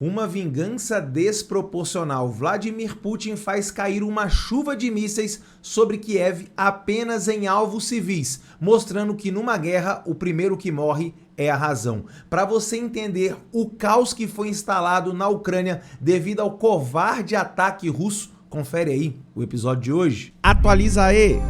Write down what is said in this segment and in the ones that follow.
Uma vingança desproporcional. Vladimir Putin faz cair uma chuva de mísseis sobre Kiev apenas em alvos civis, mostrando que numa guerra o primeiro que morre é a razão. Para você entender o caos que foi instalado na Ucrânia devido ao covarde ataque russo, confere aí o episódio de hoje. Atualiza aí!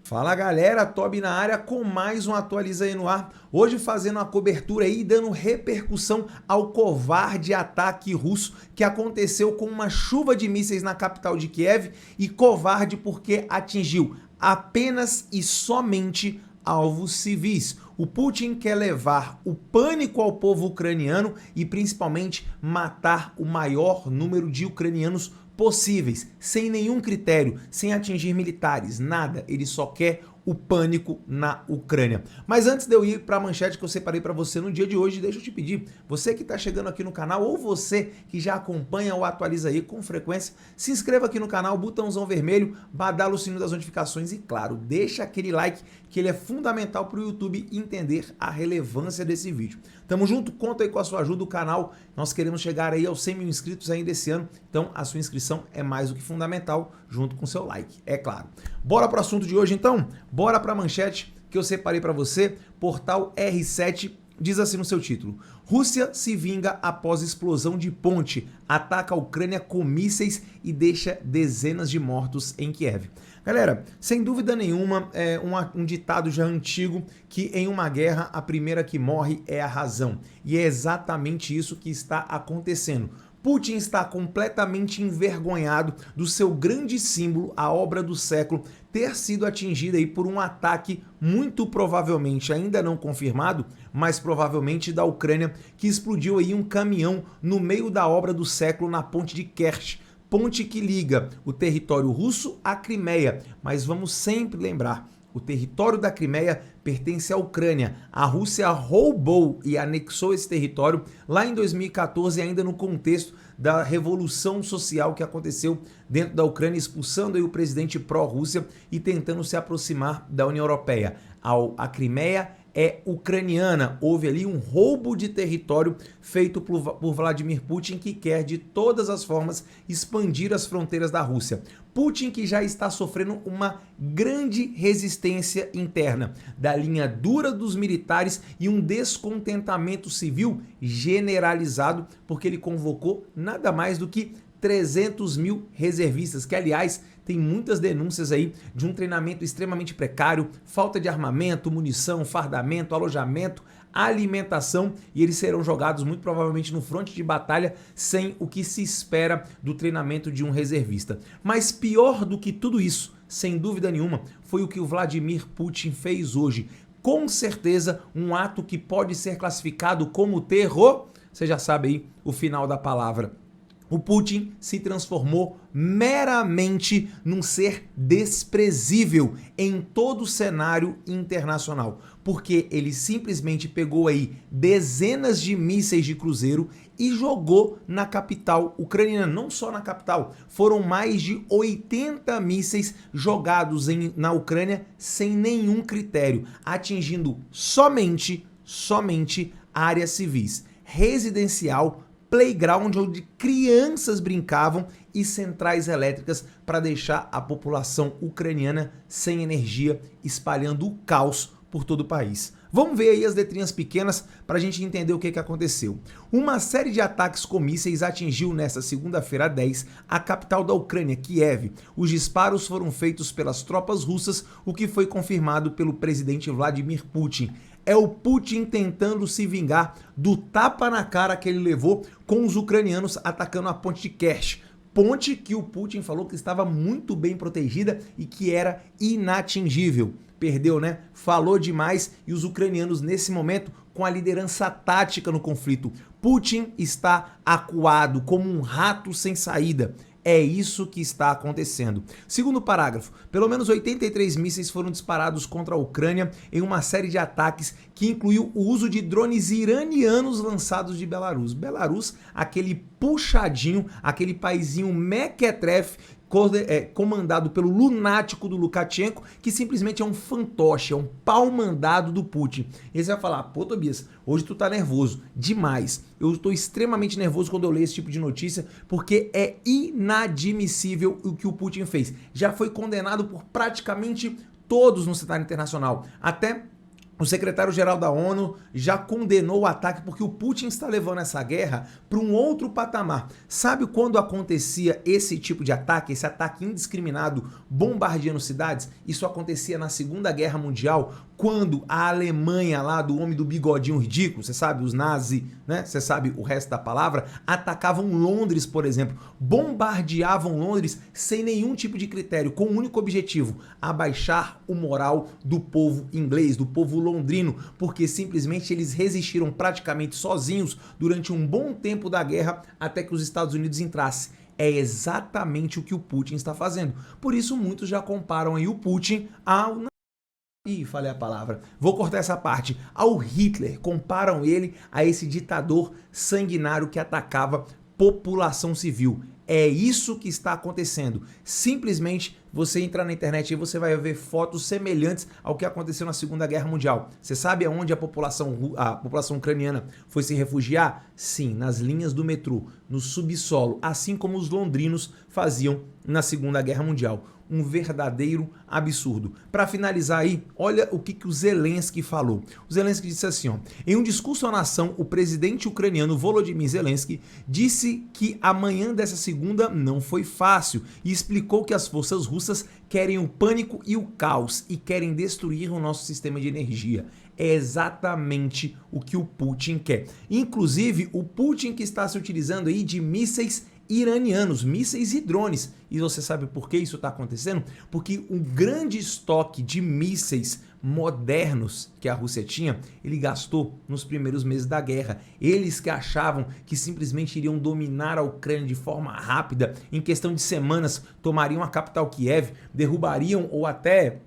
Fala galera, Tobi na área com mais um Atualiza aí no ar, hoje fazendo uma cobertura aí, dando repercussão ao covarde ataque russo que aconteceu com uma chuva de mísseis na capital de Kiev, e covarde porque atingiu apenas e somente alvos civis. O Putin quer levar o pânico ao povo ucraniano e principalmente matar o maior número de ucranianos possíveis, sem nenhum critério, sem atingir militares, nada. Ele só quer o pânico na Ucrânia. Mas antes de eu ir para a manchete que eu separei para você no dia de hoje, deixa eu te pedir, você que está chegando aqui no canal ou você que já acompanha o Atualiza aí com frequência, se inscreva aqui no canal, botãozão vermelho, badala o sino das notificações e claro, deixa aquele like que ele é fundamental para o YouTube entender a relevância desse vídeo. Tamo junto, conta aí com a sua ajuda, o canal, nós queremos chegar aí aos 100 mil inscritos ainda esse ano, então a sua inscrição é mais do que fundamental, junto com o seu like, é claro. Bora pro assunto de hoje então? Bora para a manchete que eu separei para você. Portal R7 diz assim no seu título: Rússia se vinga após explosão de ponte, ataca a Ucrânia com mísseis e deixa dezenas de mortos em Kiev. Galera, sem dúvida nenhuma, é um ditado já antigo que em uma guerra a primeira que morre é a razão. E é exatamente isso que está acontecendo. Putin está completamente envergonhado do seu grande símbolo, a obra do século, ter sido atingida aí por um ataque muito provavelmente, ainda não confirmado, mas provavelmente da Ucrânia, que explodiu aí um caminhão no meio da obra do século na ponte de Kerch, ponte que liga o território russo à Crimeia. Mas vamos sempre lembrar, o território da Crimeia pertence à Ucrânia. A Rússia roubou e anexou esse território lá em 2014, ainda no contexto da revolução social que aconteceu dentro da Ucrânia, expulsando aí o presidente pró-Rússia e tentando se aproximar da União Europeia. A Crimeia é ucraniana. Houve ali um roubo de território feito por Vladimir Putin, que quer de todas as formas expandir as fronteiras da Rússia. Putin que já está sofrendo uma grande resistência interna, da linha dura dos militares e um descontentamento civil generalizado, porque ele convocou nada mais do que 300 mil reservistas, que aliás tem muitas denúncias aí de um treinamento extremamente precário, falta de armamento, munição, fardamento, alojamento, alimentação, e eles serão jogados muito provavelmente no fronte de batalha sem o que se espera do treinamento de um reservista. Mas pior do que tudo isso, sem dúvida nenhuma, foi o que o Vladimir Putin fez hoje. Com certeza um ato que pode ser classificado como terror. Você já sabe aí o final da palavra. O Putin se transformou meramente num ser desprezível em todo o cenário internacional, porque ele simplesmente pegou aí dezenas de mísseis de cruzeiro e jogou na capital ucraniana. Não só na capital, foram mais de 80 mísseis jogados na Ucrânia sem nenhum critério, atingindo somente áreas civis, residencial, playground onde crianças brincavam e centrais elétricas para deixar a população ucraniana sem energia, espalhando o caos por todo o país. Vamos ver aí as letrinhas pequenas para a gente entender o que aconteceu. Uma série de ataques com mísseis atingiu nesta segunda-feira 10 a capital da Ucrânia, Kiev. Os disparos foram feitos pelas tropas russas, o que foi confirmado pelo presidente Vladimir Putin. É o Putin tentando se vingar do tapa na cara que ele levou com os ucranianos atacando a ponte de Kerch. Ponte que o Putin falou que estava muito bem protegida e que era inatingível. Perdeu, né? Falou demais e os ucranianos nesse momento com a liderança tática no conflito. Putin está acuado como um rato sem saída. É isso que está acontecendo. Segundo parágrafo, pelo menos 83 mísseis foram disparados contra a Ucrânia em uma série de ataques que incluiu o uso de drones iranianos lançados de Belarus. Belarus, aquele puxadinho, aquele paizinho mequetrefe comandado pelo lunático do Lukashenko, que simplesmente é um fantoche, é um pau-mandado do Putin. E você vai falar, pô, Tobias, hoje tu tá nervoso demais. Eu estou extremamente nervoso quando eu leio esse tipo de notícia, porque é inadmissível o que o Putin fez. Já foi condenado por praticamente todos no cenário internacional. Até o secretário-geral da ONU já condenou o ataque porque o Putin está levando essa guerra para um outro patamar. Sabe quando acontecia esse tipo de ataque, esse ataque indiscriminado, bombardeando cidades? Isso acontecia na Segunda Guerra Mundial, quando a Alemanha lá, do homem do bigodinho ridículo, você sabe, os nazis, né? Você sabe o resto da palavra, atacavam Londres, por exemplo, bombardeavam Londres sem nenhum tipo de critério, com um único objetivo: abaixar o moral do povo inglês, do povo londrino, porque simplesmente eles resistiram praticamente sozinhos durante um bom tempo da guerra até que os Estados Unidos entrassem. É exatamente o que o Putin está fazendo. Por isso muitos já comparam aí o Putin ao... Ih, falei a palavra. Vou cortar essa parte. Ao Hitler. Comparam ele a esse ditador sanguinário que atacava população civil. É isso que está acontecendo. Simplesmente você entrar na internet e você vai ver fotos semelhantes ao que aconteceu na Segunda Guerra Mundial. Você sabe aonde a população ucraniana foi se refugiar? Sim, nas linhas do metrô, no subsolo, assim como os londrinos faziam na Segunda Guerra Mundial. Um verdadeiro absurdo. Para finalizar aí, olha o que o Zelensky falou. O Zelensky disse assim, ó: em um discurso à nação, o presidente ucraniano Volodymyr Zelensky disse que a manhã dessa segunda não foi fácil e explicou que as forças russas querem o pânico e o caos e querem destruir o nosso sistema de energia. É exatamente o que o Putin quer. Inclusive, o Putin que está se utilizando aí de mísseis iranianos, mísseis e drones. E você sabe por que isso está acontecendo? Porque o grande estoque de mísseis modernos que a Rússia tinha, ele gastou nos primeiros meses da guerra. Eles que achavam que simplesmente iriam dominar a Ucrânia de forma rápida, em questão de semanas, tomariam a capital Kiev, derrubariam ou até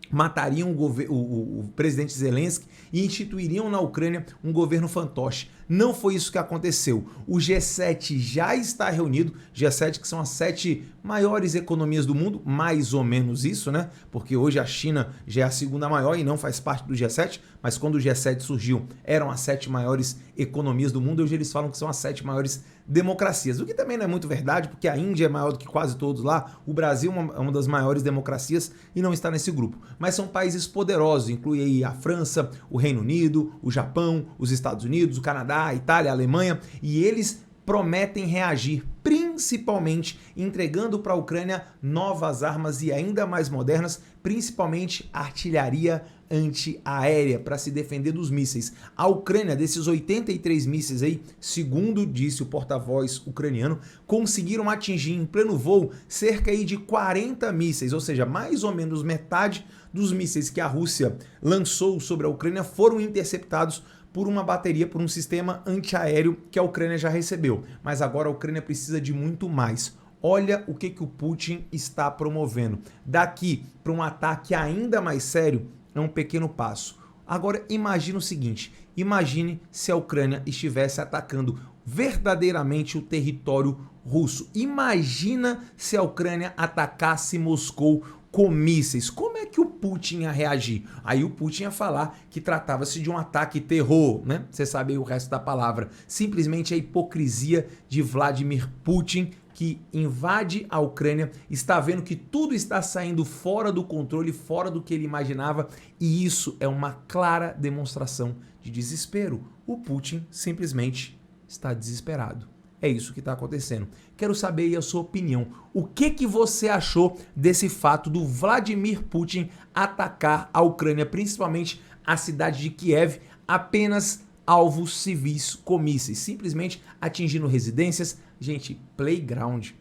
matariam o presidente Zelensky e instituiriam na Ucrânia um governo fantoche. Não foi isso que aconteceu. O G7 já está reunido, G7 que são as 7 maiores economias do mundo, mais ou menos isso, né? Porque hoje a China já é a segunda maior e não faz parte do G7, mas quando o G7 surgiu eram as 7 maiores economias do mundo, hoje eles falam que são as 7 maiores democracias, o que também não é muito verdade, porque a Índia é maior do que quase todos lá, o Brasil é uma das maiores democracias e não está nesse grupo, mas são países poderosos, inclui aí a França, o Reino Unido, o Japão, os Estados Unidos, o Canadá, a Itália, a Alemanha, e eles prometem reagir, principalmente entregando para a Ucrânia novas armas e ainda mais modernas, principalmente artilharia antiaérea para se defender dos mísseis. A Ucrânia, desses 83 mísseis aí, segundo disse o porta-voz ucraniano, conseguiram atingir em pleno voo cerca aí de 40 mísseis, ou seja, mais ou menos metade dos mísseis que a Rússia lançou sobre a Ucrânia foram interceptados por uma bateria, por um sistema antiaéreo que a Ucrânia já recebeu. Mas agora a Ucrânia precisa de muito mais. Olha o que o Putin está promovendo. Daqui para um ataque ainda mais sério é um pequeno passo. Agora imagine o seguinte, imagine se a Ucrânia estivesse atacando verdadeiramente o território russo. Imagina se a Ucrânia atacasse Moscou com mísseis. Como é que o Putin ia reagir? Aí o Putin ia falar que tratava-se de um ataque terror, né? Você sabe aí o resto da palavra. Simplesmente a hipocrisia de Vladimir Putin, que invade a Ucrânia, está vendo que tudo está saindo fora do controle, fora do que ele imaginava, e isso é uma clara demonstração de desespero. O Putin simplesmente está desesperado. É isso que está acontecendo. Quero saber aí a sua opinião. O que você achou desse fato do Vladimir Putin atacar a Ucrânia, principalmente a cidade de Kiev, apenas alvos civis com mísseis, simplesmente atingindo residências, gente, playground,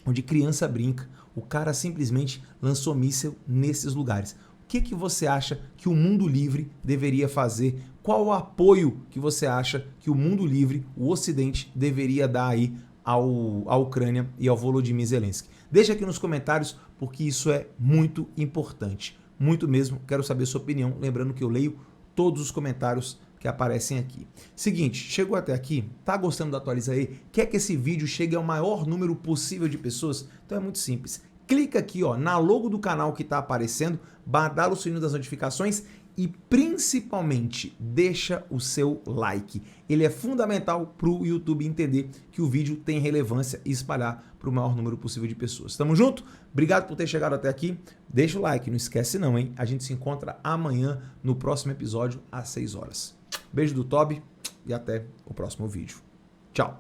onde criança brinca, o cara simplesmente lançou míssil nesses lugares. O que você acha que o mundo livre deveria fazer? Qual o apoio que você acha que o mundo livre, o Ocidente, deveria dar aí à Ucrânia e ao Volodymyr Zelensky? Deixa aqui nos comentários, porque isso é muito importante. Muito mesmo, quero saber a sua opinião. Lembrando que eu leio todos os comentários que aparecem aqui. Seguinte, chegou até aqui, tá gostando do Atualiza aí? Quer que esse vídeo chegue ao maior número possível de pessoas? Então é muito simples. Clica aqui, ó, na logo do canal que tá aparecendo, badala o sininho das notificações e principalmente deixa o seu like. Ele é fundamental para o YouTube entender que o vídeo tem relevância e espalhar para o maior número possível de pessoas. Tamo junto? Obrigado por ter chegado até aqui. Deixa o like, não esquece não, hein? A gente se encontra amanhã no próximo episódio às 6 horas. Beijo do Toby e até o próximo vídeo.